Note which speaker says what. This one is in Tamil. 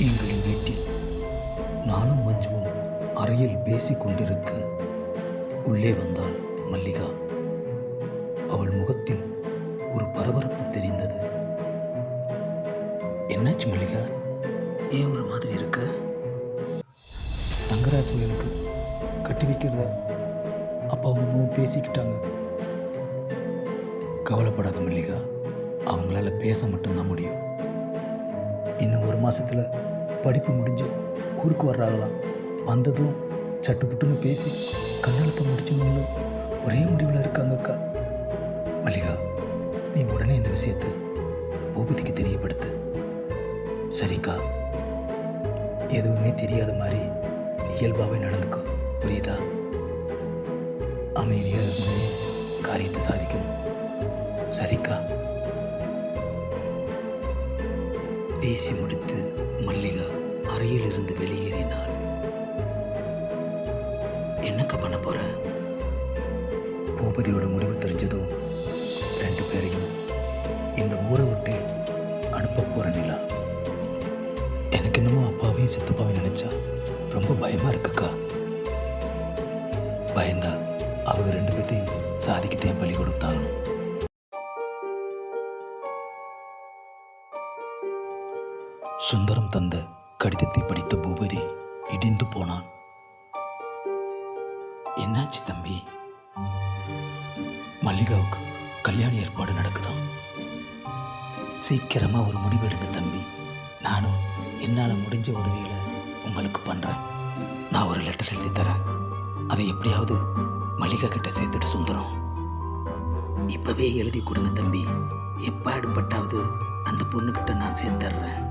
Speaker 1: எங்களின் வீட்டில் நானும் மஞ்சுவும் அறையில் பேசிக் கொண்டிருக்க உள்ளே வந்தாள் மல்லிகா. அவள் முகத்தில் ஒரு பரபரப்பு தெரிந்தது. என்னாச்சு மல்லிகா, ஏன் ஒரு மாதிரி இருக்க? தங்கராசு எனக்கு கட்டி வைக்கிறதா அப்பாவும் அம்மாவும் பேசிக்கிட்டாங்க. கவலைப்படாத மல்லிகா, அவங்களால பேச மட்டும்தான் முடியும். இன்னும் ஒரு மாசத்துல படிப்பு முடிஞ்சு ஊருக்கு வர்றாங்களாம். வந்ததும் சட்டுப்புட்டுன்னு பேசி கல்யாணத்தை முடிச்சணும்னு ஒரே முடிவில் இருக்காங்க அக்கா. மல்லிகா, நீ உடனே இந்த விஷயத்தை பூபதிக்கு தெரியப்படுத்து. சரிக்கா, எதுவுமே தெரியாத மாதிரி இயல்பாகவே நடந்துக்கோ, புரியுதா? அமைதியாக இருந்து காரியத்தை சாதிக்கணும். சரிக்கா. பேசி முடித்து மல்லிகா அறையில் இருந்து வெளியேறினாள். என்னக்கா பண்ண போற? பூபதியோட முடிவு தெரிஞ்சதும் 2 பேரையும் இந்த ஊரை விட்டு அனுப்ப போற நிலா. எனக்கு என்னமோ அப்பாவையும் சித்தப்பாவையும் நினைச்சா ரொம்ப பயமா இருக்குக்கா. பயந்தா அவங்க 2 பேர்த்தையும் சாதிக்கத்தையும் பலி கொடுத்தாலும். சுந்தரம் தந்த கடிதத்தை படித்த பூபதி இடிந்து போனான். என்னாச்சு தம்பி? மல்லிகாவுக்கு கல்யாண ஏற்பாடு நடக்குதாம். சீக்கிரமா ஒரு முடிவெடுங்க தம்பி. நானும் என்னால் முடிஞ்ச உதவிகளை உங்களுக்கு பண்ணுறேன். நான் ஒரு லெட்டர் எழுதி தரேன். அதை எப்படியாவது மல்லிகா கிட்ட சேர்த்துட்டு சுந்தரம். இப்பவே எழுதி கொடுங்க தம்பி. எப்பாடுபட்டாவது அந்த பொண்ணுக்கிட்ட நான் சேர்த்துட்றேன்.